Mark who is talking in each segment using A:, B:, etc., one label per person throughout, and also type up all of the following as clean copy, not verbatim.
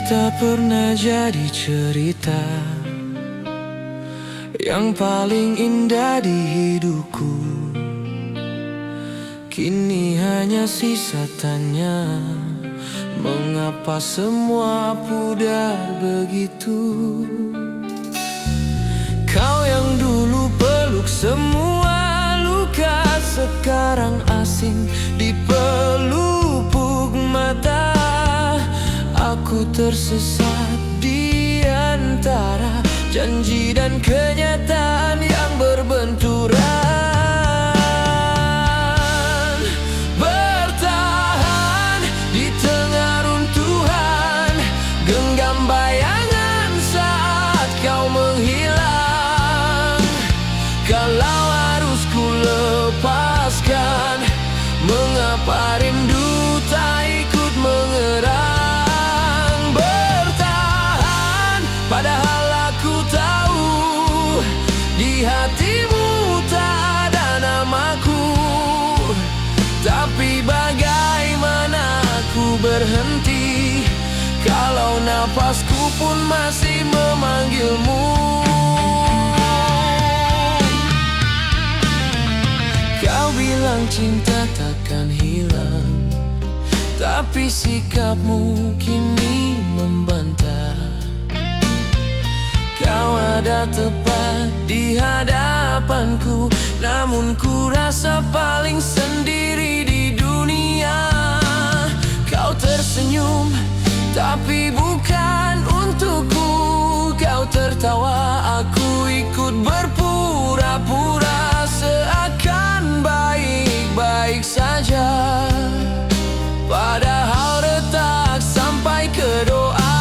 A: Kita pernah jadi cerita yang paling indah di hidupku. Kini hanya sisa tanya, mengapa semua pudar begitu? Kau yang dulu peluk semua luka, sekarang asing di pelupuk mata. Aku tersesat di antara janji dan kenyataan yang berbenturan. Bertahan di tengah runtuhan, genggam bayangan saat kau menghilang. Kalau harus ku lepaskan, mengapa rindu tak ikut mengerang? Padahal aku tahu di hatimu tak ada namaku. Tapi bagaimana aku berhenti kalau napasku pun masih memanggilmu? Kau bilang cinta takkan hilang, tapi sikapmu kini membantah. Kau ada tepat di hadapanku, namun ku rasa paling sendiri di dunia. Kau tersenyum, tapi bukan untukku. Kau tertawa, aku ikut berpura-pura, seakan baik-baik saja. Padahal retak sampai ke doa.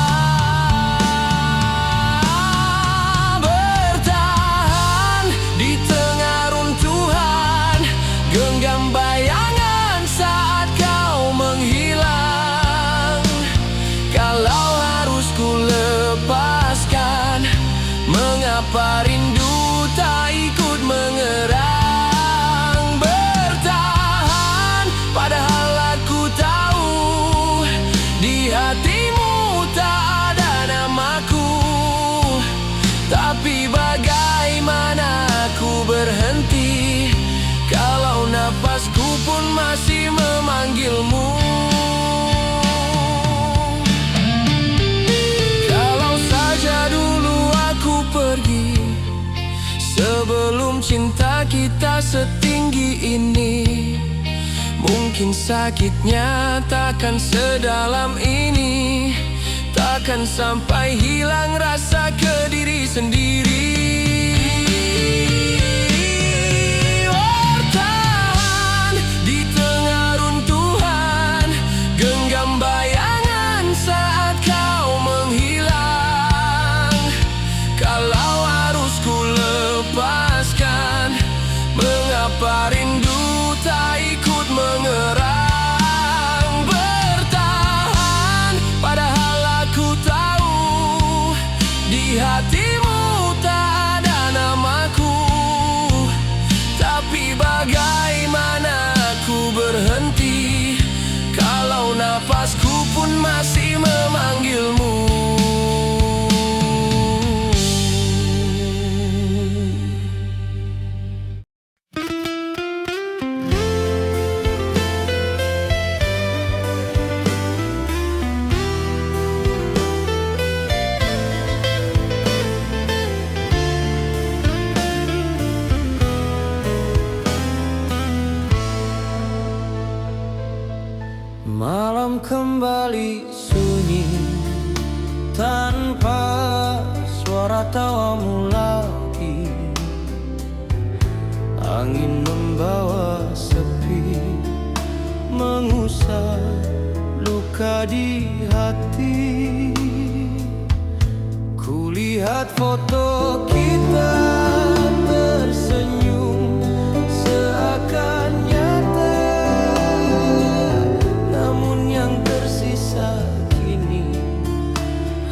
A: Genggam bayangan saat kau menghilang. Kalau harus ku lepaskan, mengapa rindu tak ikut mengerang? Bertahan, padahal aku tahu di hatimu tak ada namaku. Tapi bagaimana aku berhenti kalau napasku pun masih memanggilmu? Kalau saja dulu aku pergi sebelum cinta kita setinggi ini, mungkin sakitnya takkan sedalam ini, takkan sampai hilang rasa ke diri sendiri. Mengapa rindu tak ikut mengerang? Bertahan, padahal aku tahu di hatimu tak ada namaku. Tapi bagaimana aku berhenti kalau napasku pun masih memanggilmu? Malam kembali sunyi tanpa suara tawamu lagi. Angin membawa sepi, mengusap luka di hati. Kulihat foto kita tersenyum seakan nyata, namun yang tersisa kini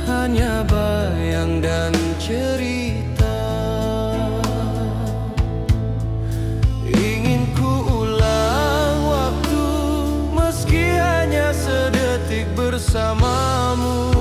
A: hanya bayang dan cerita. Ingin ku ulang waktu meski hanya sedetik bersamamu.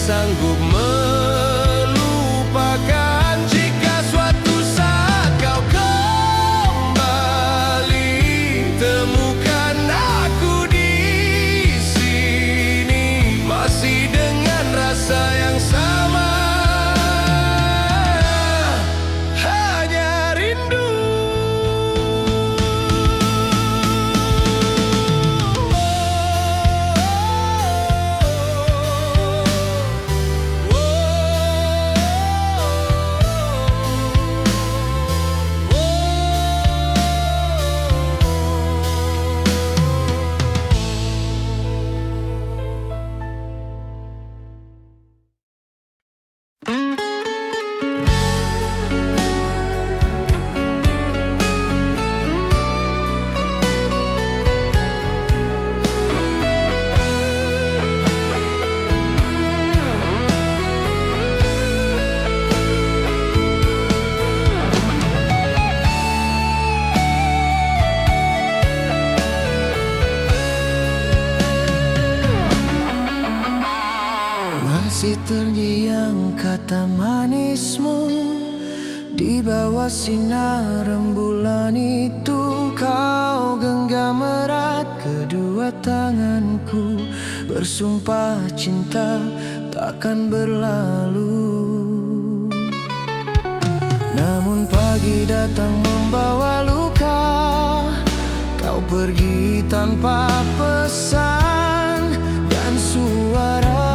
A: sanggup melupakan. Jika suatu saat kau kembali, temukan aku di sini, masih dengan rasa yang sama, hanya rindu. Masih terngiang kata manismu di bawah sinar rembulan itu. Kau genggam erat kedua tanganku, bersumpah cinta takkan berlalu. Namun pagi datang membawa luka, kau pergi tanpa pesan dan suara.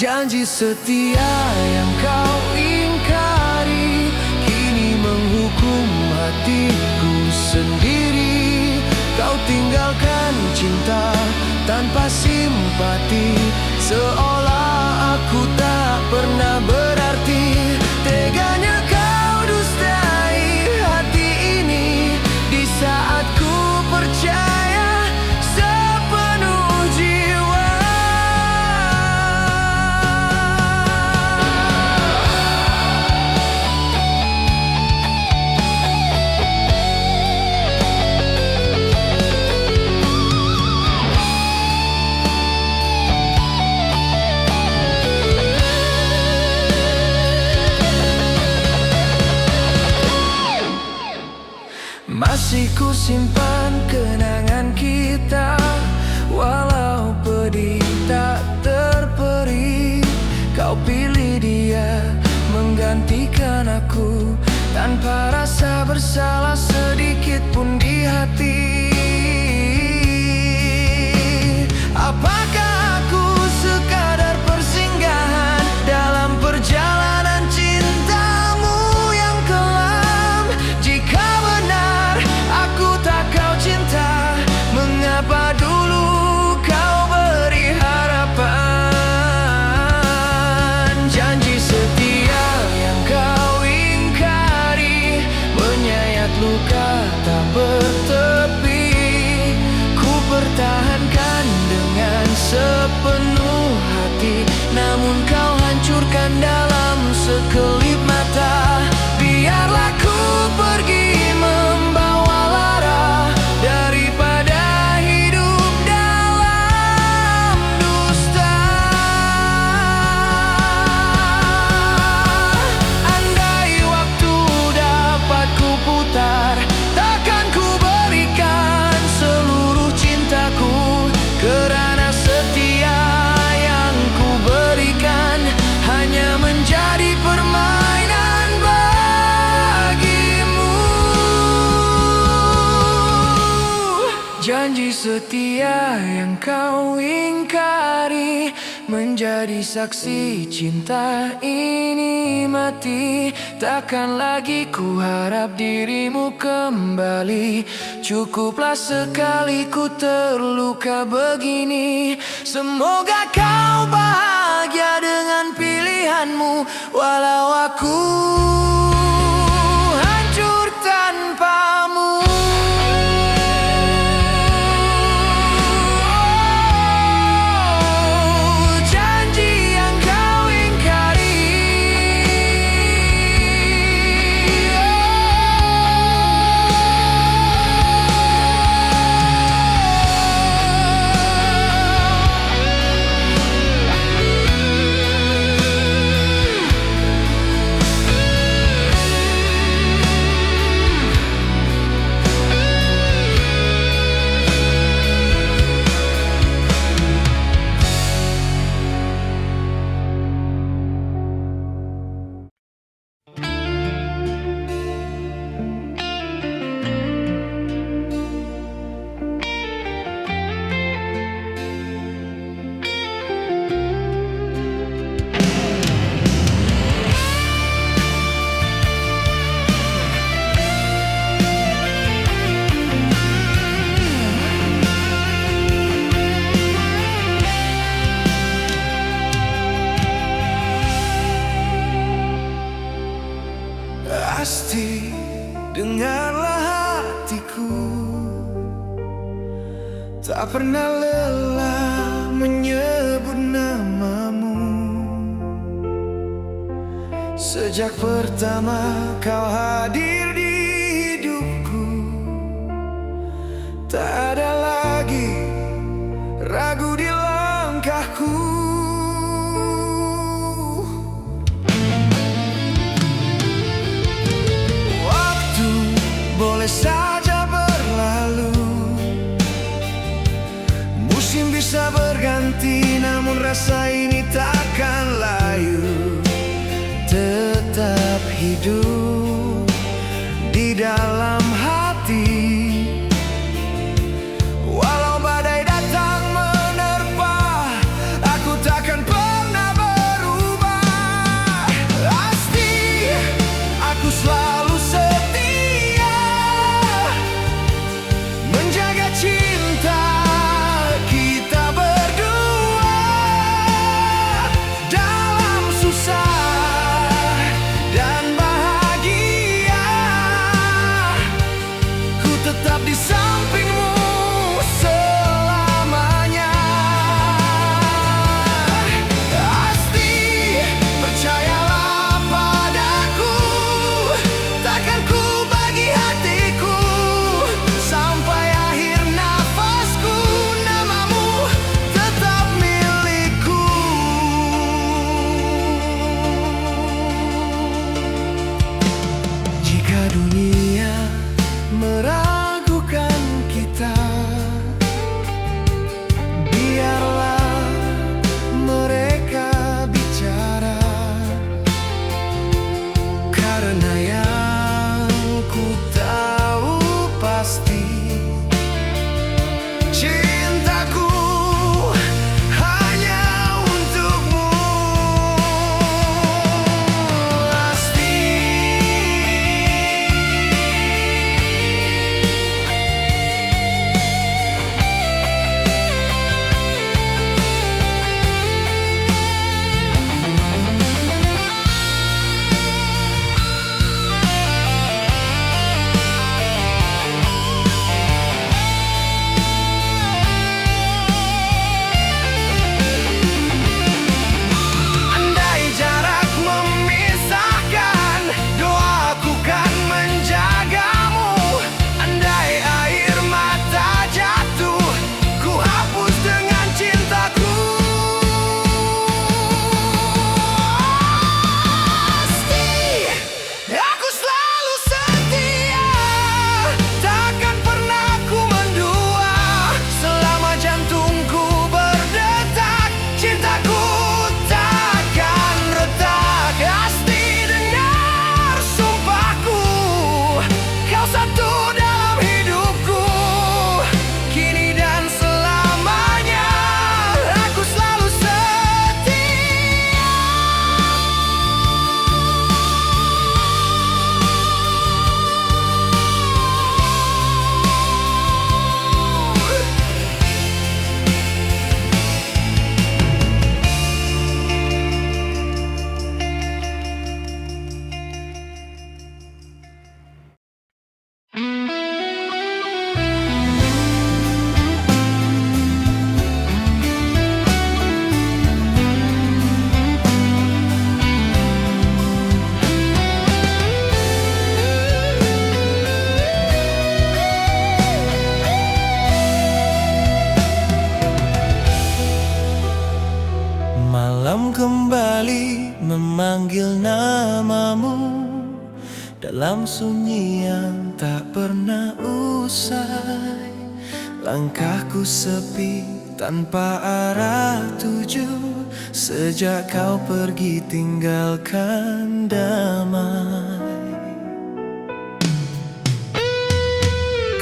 A: Janji setia yang kau ingkari kini menghukum hatiku sendiri. Kau tinggalkan cinta tanpa simpati, seolah aku tak pernah berarti. Teganya kau dustai hati ini di saat ku percaya sepenuh jiwa. Masih ku simpan kenangan kita, walau pedih tak terperi. Kau pilih dia menggantikan aku, tanpa rasa bersalah sedikit pun di hati. Apakah aku sekadar persinggahan dalam perjalanan cintamu yang kelam? Jika benar aku tak kau cinta, mengapa dulu kau beri harapan? Janji setia yang kau ingkari menyayat luka tak bertepi. Ku pertahankan dengan sepenuh hati, namun kau hancurkan dalam sekelip mata. Biarlah ku pergi membawa lara daripada hidup dalam dusta. Andai waktu dapat ku putar, takkan ku berikan seluruh cintaku, kerana setia yang ku berikan hanya menjadi permainan bagimu. Janji setia yang kau ingkari menjadi saksi cinta ini mati. Takkan lagi ku harap dirimu kembali, cukuplah sekali ku terluka begini. Semoga kau bahagia dengan pilihanmu, walau aku hancur tanpamu. Janji Tak pernah lelah menyebut namamu. Sejak pertama kau hadir di hidupku, tak ada lagi ragu di langkahku. Waktu boleh saja berlalu, musim bisa berganti, namun rasa ini takkan layu. Tetap hidup di dalam hati, walau badai datang menerpa, aku takkan pernah berubah. Pasti aku selalu setia menjaga cinta kita berdua. Dalam susah dan bahagia, ku tetap di sampingmu selamanya. Pasti percayalah padaku, takkan ku bagi hatiku sampai akhir nafasku. Namamu tetap milikku. Jika dunia meragukan kita, biarlah mereka bicara, karena yang ku tahu pasti cintaku hanya untukmu. Pasti andai jarak memisahkan, doaku kan menjagamu. Andai air mata jatuh, ku hapus dengan cintaku. Pasti aku selalu setia, takkan pernah ku mendua. Selama jantungku berdetak, cintaku takkan retak. Pasti dengar sumpahku, kau satu dalam hidupku, kini dan selamanya. Aku selalu setia. Malam kembali memanggil namamu, dalam sunyi yang tak pernah usai. Langkahku sepi tanpa arah tuju, sejak kau pergi tinggalkan damai.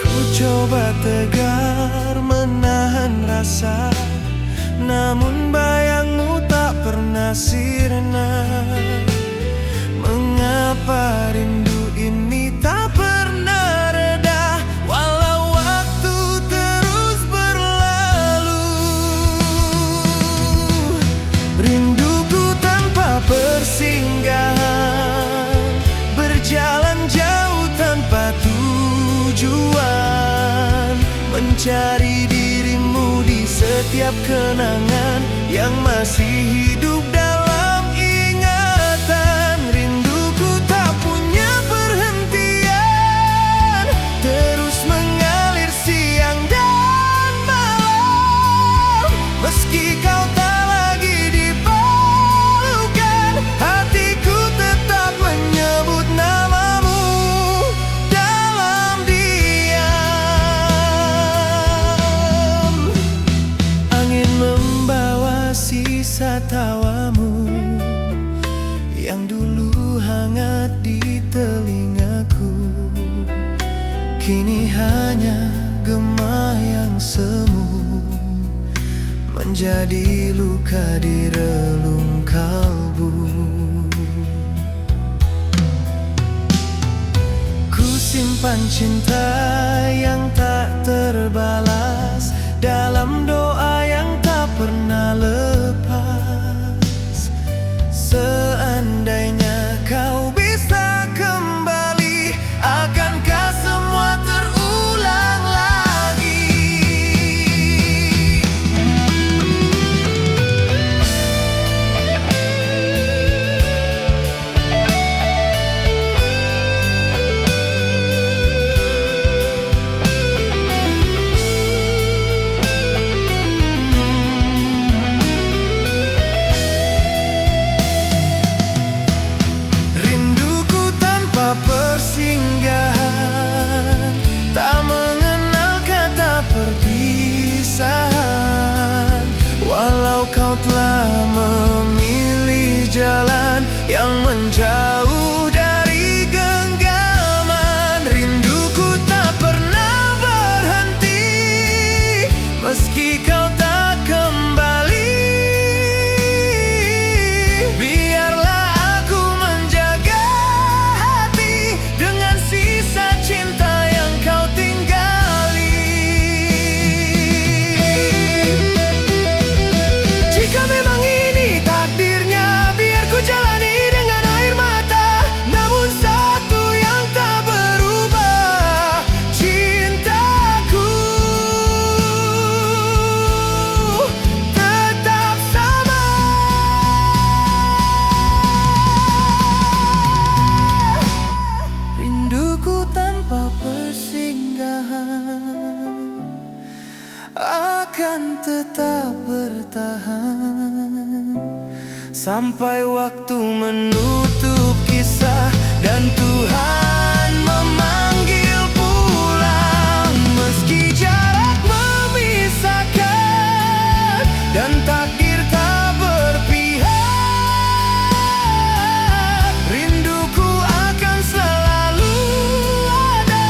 A: Ku coba tegar menahan rasa, namun bayangmu tak pernah sirna. Mengapa rindu ini tak pernah reda, walau waktu terus berlalu. Rinduku tanpa persinggahan, berjalan jauh tanpa tujuan, mencari diri setiap kenangan yang masih hidup dalam ingatan. Rinduku tak punya perhentian, terus mengalir siang dan malam. Meski kau tak lagi diperlukan, hatiku tetap menyebut namamu dalam diam. Angin membawa sisa tawamu yang dulu hangat di telingaku, kini hanya gema yang semu, menjadi luka di relung kalbu. Ku simpan cinta yang tak terbalas dalam doa yang tak pernah lepas. Seandainya kau bisa kembali, akankah semua terulang lagi? Rinduku tanpa persinggahan, tak mengenal kata perpisahan. Walau kau telah memilih jalan yang menjauh dari genggaman, rinduku tak pernah berhenti meski kau tak kembali. Biarlah aku menjaga hati dengan sisa cinta yang kau tinggali. Jika memang ini takdirnya, biar ku jalani dengan air mata. Namun satu yang tak berubah, cintaku tetap sama. Rinduku tanpa persinggahan akan tetap bertahan sampai waktu menutup kisah dan Tuhan memanggil pulang. Meski jarak memisahkan dan takdir tak berpihak, rinduku akan selalu ada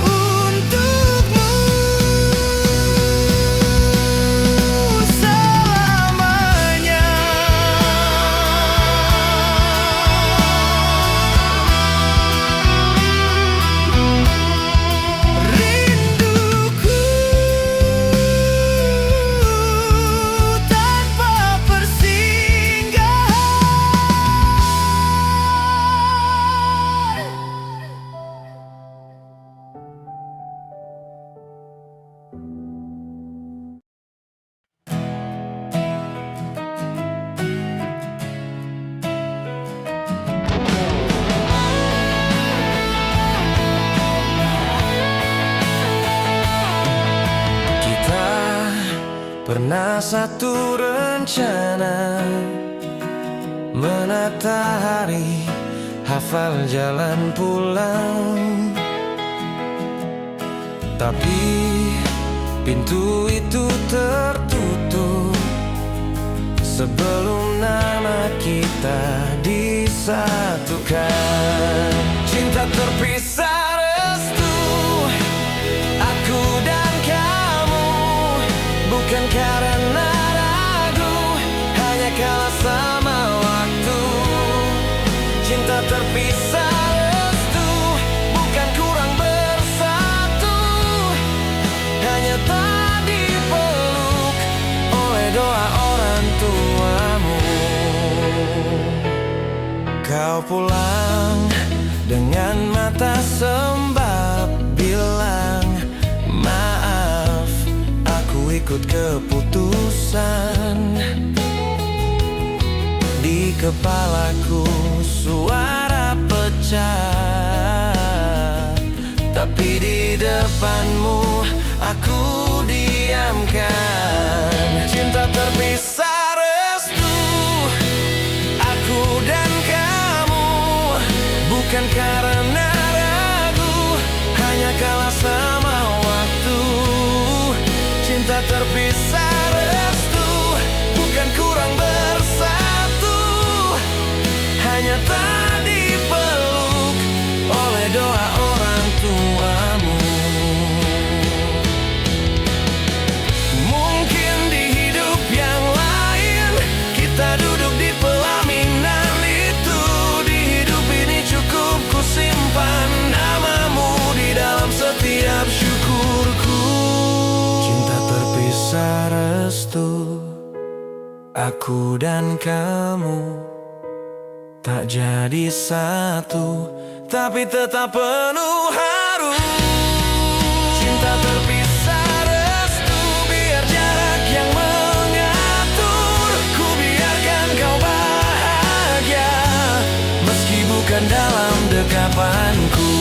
A: untukmu selamanya. Rinduku tanpa persinggahan. Kita pernah satu rencana, menata hari, hafal jalan pulang. Tapi pintu itu tertutup sebelum nama kita disatukan. Cinta terpisah restu, aku dan kamu, bukan karena ragu, hanya kalah sama waktu. Cinta terpisah restu, bukan kurang bersatu, hanya tak dipeluk oleh doa orang tuamu. Kau pulang dengan mata sembab bilang maaf, ikut keputusan. Di kepalaku suara pecah, tapi di depanmu aku diamkan. Cinta terpisah restu, aku dan kamu, bukan karena ragu, hanya kalah sama waktu. Cinta terpisah restu, bukan kurang bersatu, hanya tak dipeluk oleh doa orang tuamu. Mungkin di hidup yang lain kita duduk di pelaminan itu. Di hidup ini cukup ku simpan namamu di dalam setiap syukurku. Cinta terpisah restu, aku dan kamu tak jadi satu, tapi tetap penuh haru. Cinta terpisah restu, biar jarak yang mengatur. Ku biarkan kau bahagia, meski bukan dalam dekapanku.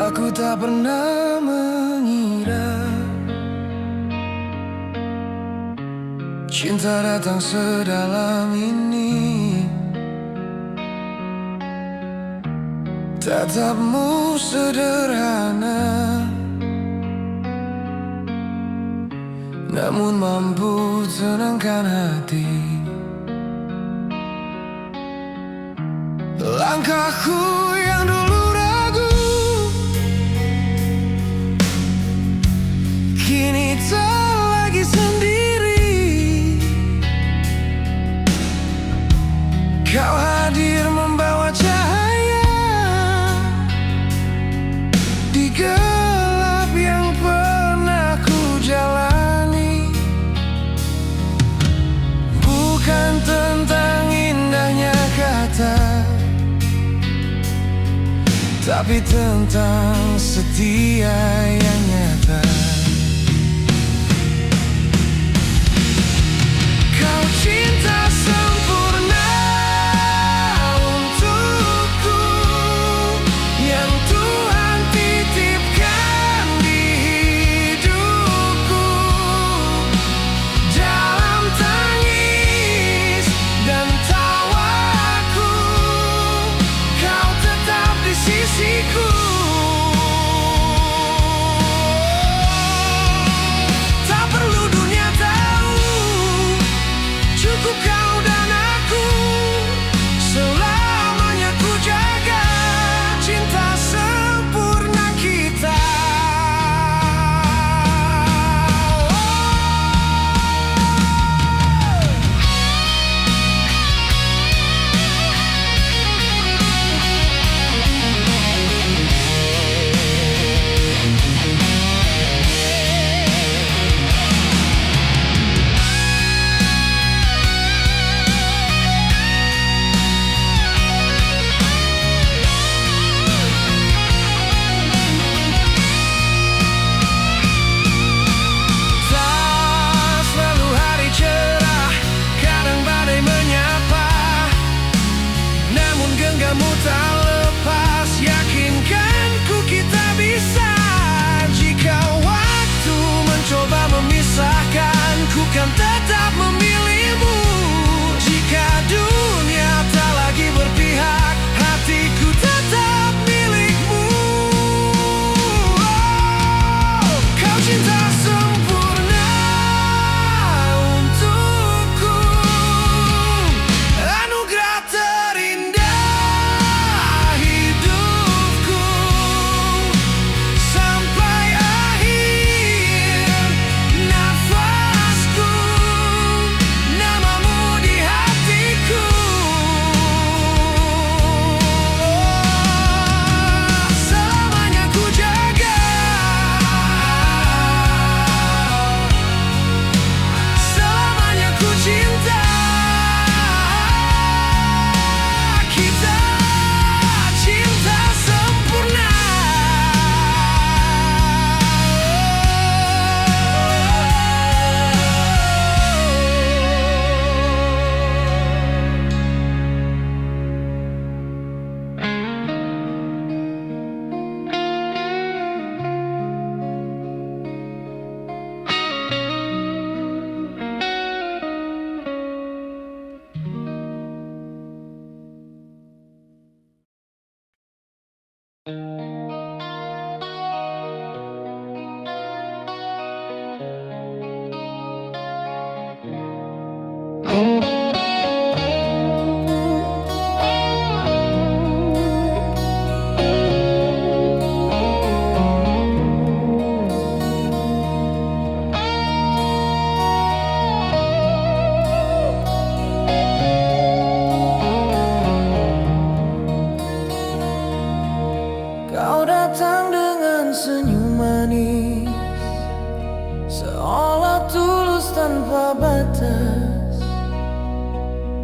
A: Aku tak pernah mengira cinta datang sedalam ini. Tatapmu sederhana, namun mampu tenangkan hati. Langkahku yang dulu ragu, kini tak lagi sendiri. Kau hadir membawa cahaya di gelap yang pernah ku jalani. Bukan tentang indahnya kata, tapi tentang setia yang nyata. Kau cinta sempurna untukku, yang Tuhan titipkan di hidupku. Dalam tangis dan tawaku, kau tetap di sisiku.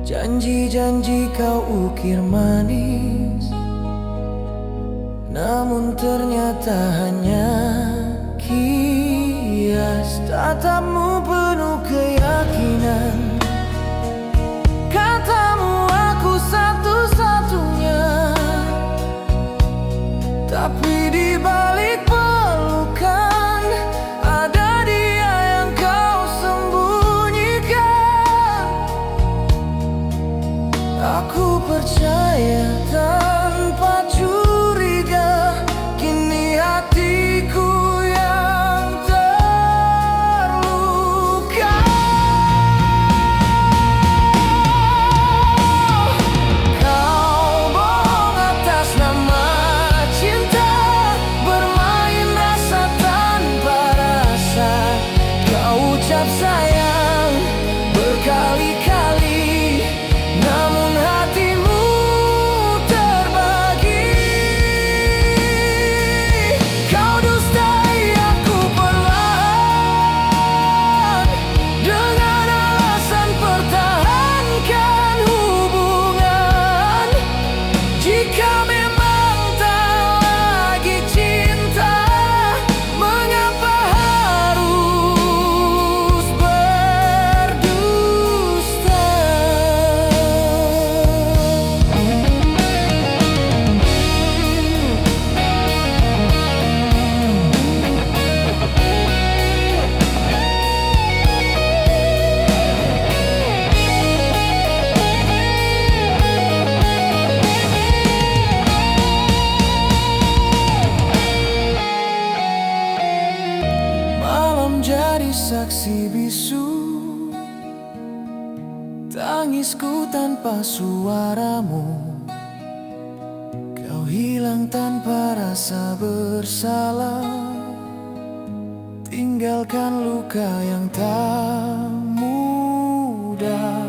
A: Janji-janji kau ukir manis, namun ternyata hanya kias. Tatapmu penuh keyakinan, katamu aku satu-satunya. Tapi di balik pelukan ada dia yang kau sembunyikan. Aku percaya tanpa curiga, kini hatiku yang terluka. Kau bohong atas nama cinta, bermain rasa tanpa rasa. Kau ucap sayang berkali-kali, namun hatimu terbagi. Kau dustai aku perlahan, dengan alasan pertahankan hubungan. Jika memang tak lagi cinta, mengapa harus berdusta? Malam jadi saksi bisu, tangisku tanpa suaramu. Kau hilang tanpa rasa bersalah, tinggalkan luka yang tak mudah.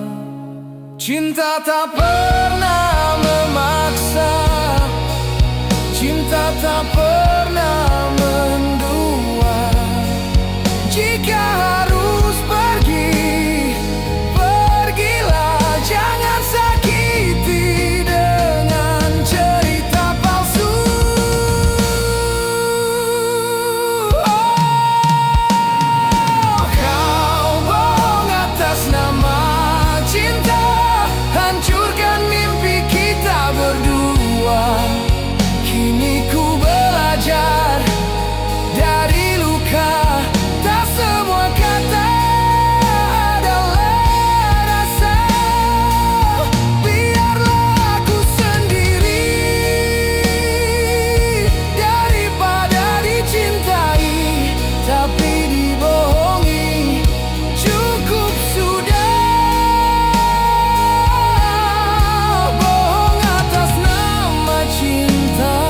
A: Cinta tak pernah memaksa, cinta tak pernah mendua. Jika harus pergi, pergilah, jangan sakiti dengan cerita palsu. Kau bohong atas nama cinta, hancurkan mimpi kita berdua. Kini ku belajar dari luka, tak semua kata adalah rasa. Biarlah aku sendiri daripada dicintai tapi dibohongi. Cukup sudah, bohong atas nama cinta.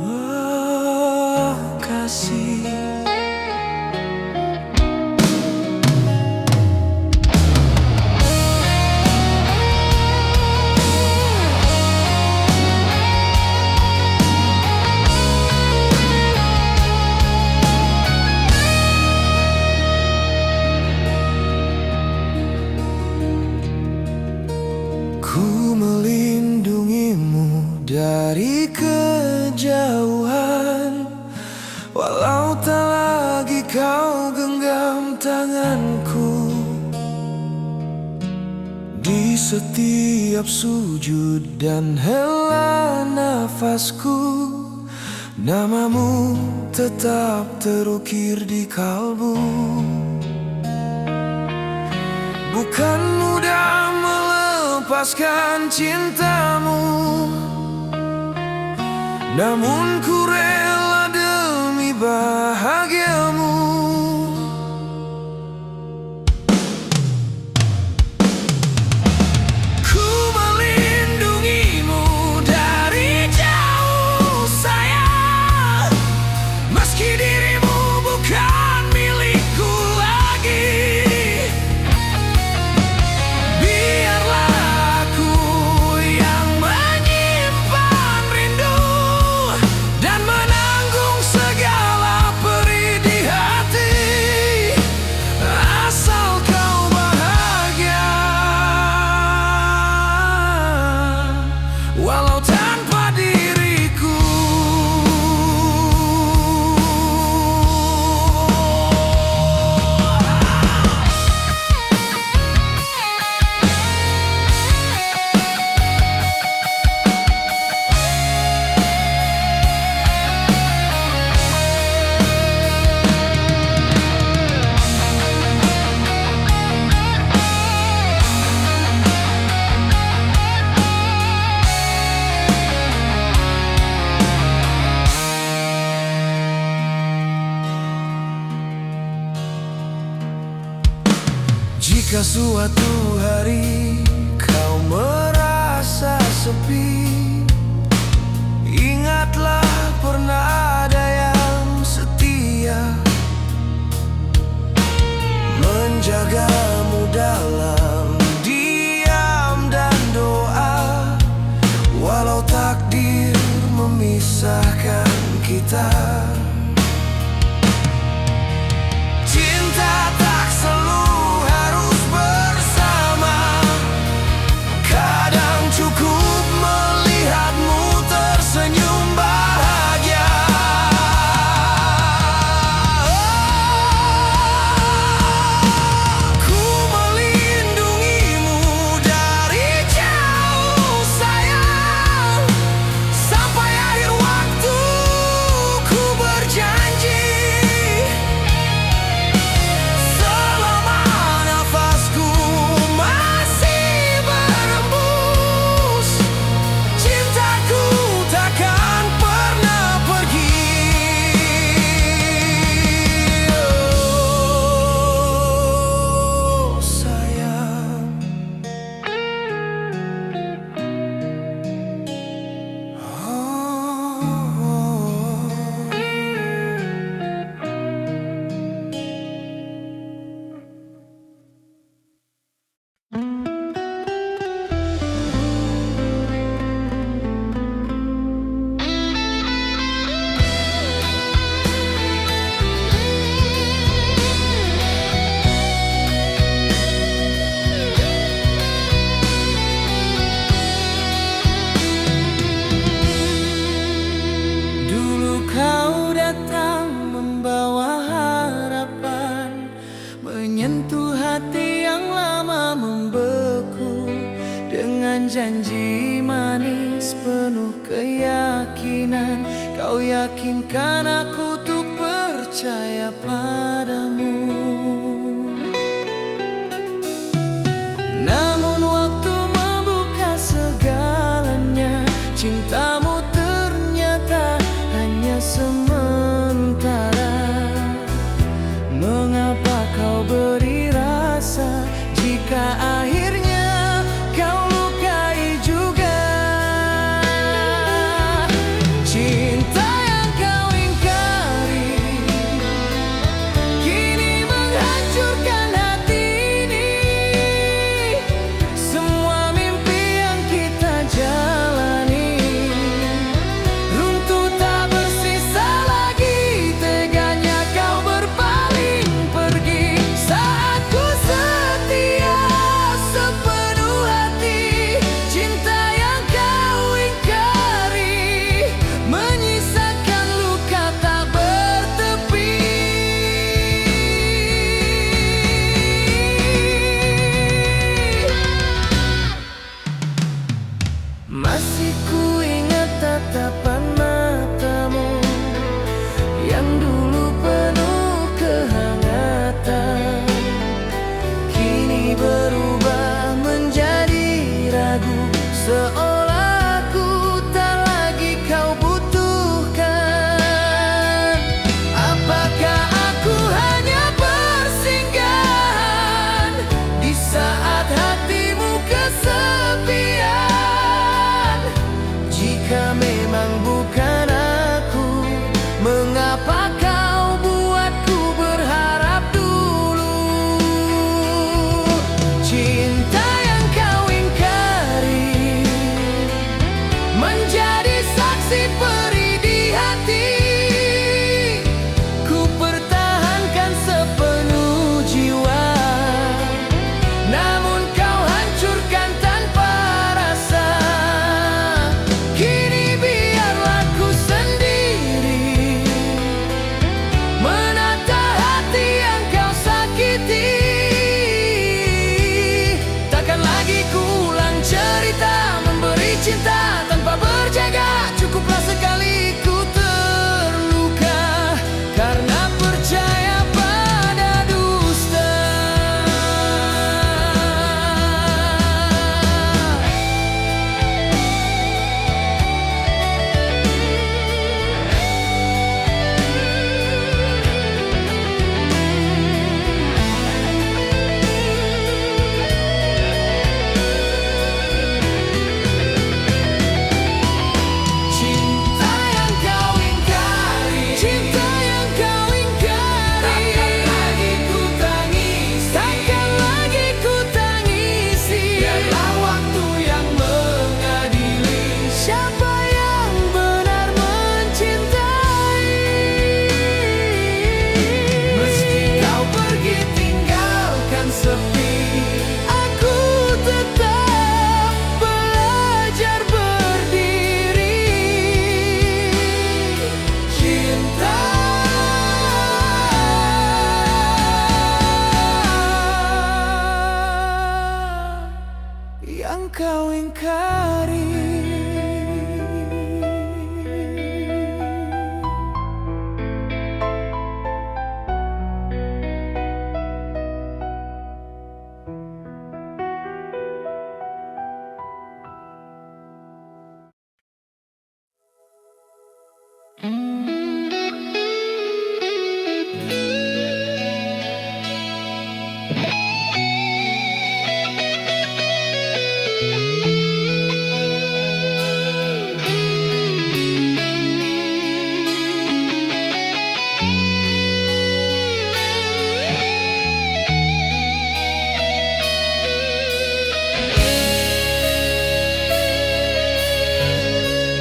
A: Oh, kasih. Ku melindungimu dari kejauhan, walau tak lagi kau genggam tanganku. Di setiap sujud dan hela nafasku, namamu tetap terukir di kalbu. Bukan mudah melepaskan cintamu, namun ku rela demi bahagiamu. Jika suatu hari kau merasa sepi, ingatlah pernah ada yang setia menjagamu dalam diam dan doa. Walau takdir memisahkan kita, cinta tak selalu harus bersama. Kadang cukup melihatmu tersenyum bahagia. Ku melindungimu dari jauh sayang, sampai akhir waktu ku berjanji. Selama nafasku masih berembus, cintaku takkan pernah pergi. Oh sayang, dulu kau datang membawa harapan, menyentuh hati yang lama membeku. Dengan janji manis penuh keyakinan, kau yakinkan aku untuk percaya padamu. Namun waktu membuka segalanya, cintamu ternyata hanya sementara. Mengapa kau beri rasa jika akhirnya kau lukai juga? Cinta yang kau ingkari kau ingkari.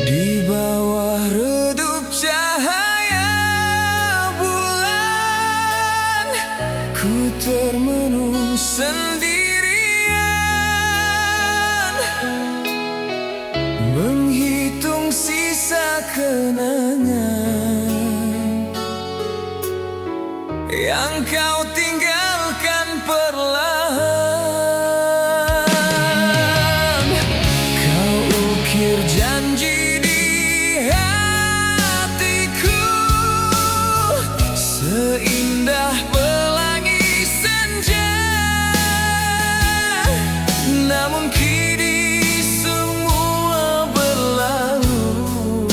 A: Di bawah redup cahaya bulan, ku termenung sendirian, menghitung sisa kenangan yang kau tinggalkan perlahan. Kau ukir janji seindah pelangi senja, namun kini semua berlalu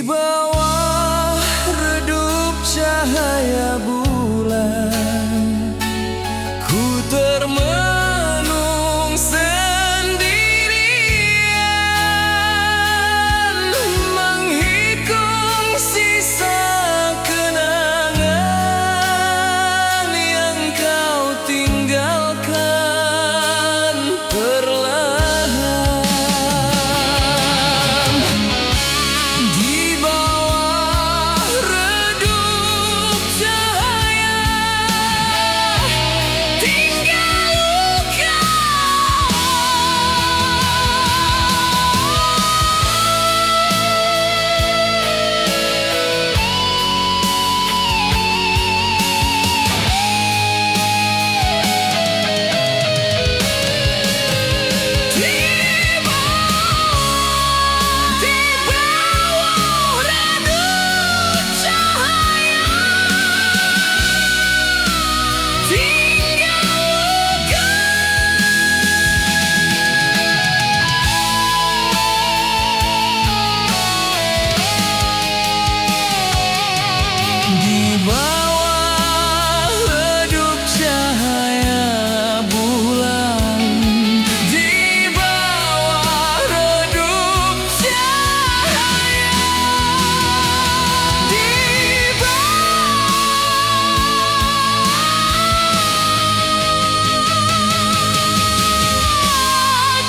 A: bawah redup cahaya bulan, ku termenung sendirian, menghitung sisa kenangan yang kau tinggalkan perlahan. Di bawah redup cahaya tinggal luka. Di bawah redup cahaya tinggal luka. Di bawah redup cahaya bulan, di bawah redup cahaya, di bawah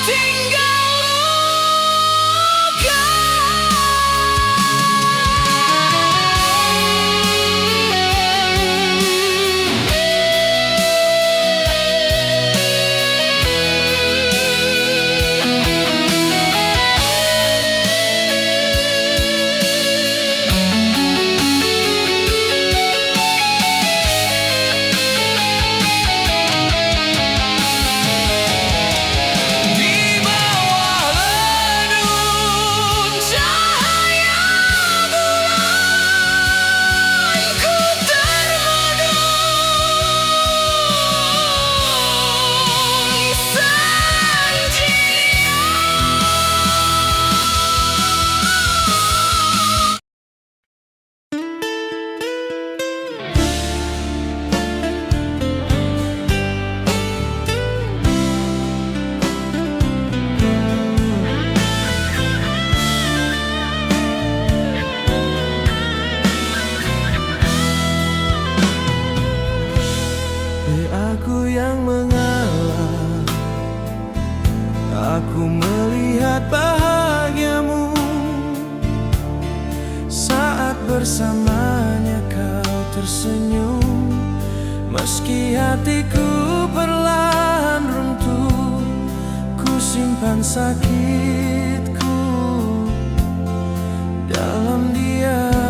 A: tinggal luka. Di bawah redup cahaya bulan, ku termenung sendirian. Aku yang mengalah, aku melihat bahagiamu saat bersamanya kau tersenyum. Meski hatiku perlahan runtuh, ku simpan sakitku dalam diam.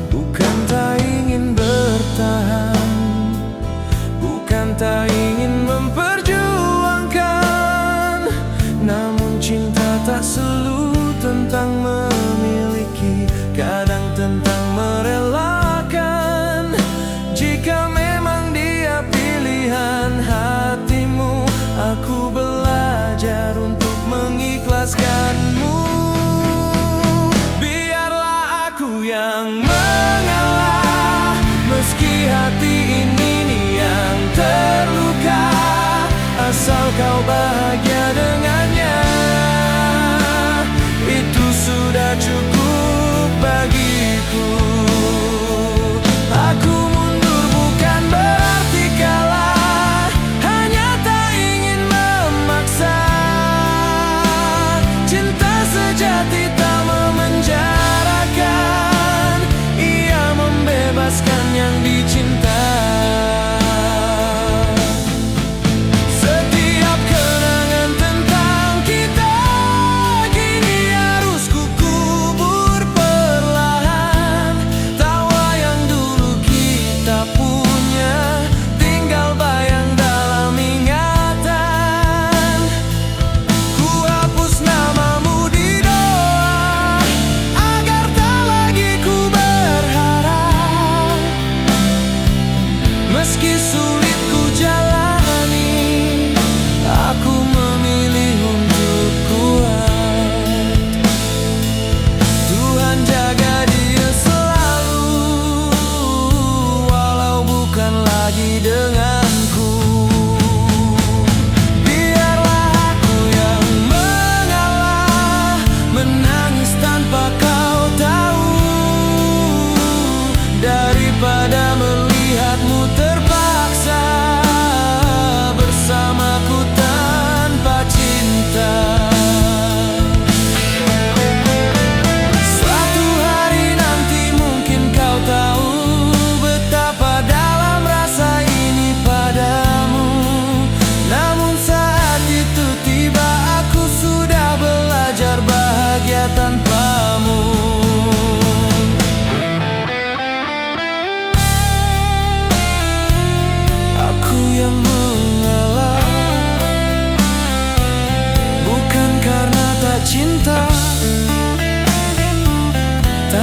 A: Bukan tak ingin bertahan, bukan tak ingin memperjuangkan, namun cinta tak selalu tentang memiliki, kadang tentang merelakan. Jika memang dia pilihan hatimu, aku belajar untuk mengikhlaskanmu. Biarlah aku yang mengalah, meski hati ini yang terluka.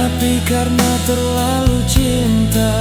A: Tapi karena terlalu cinta,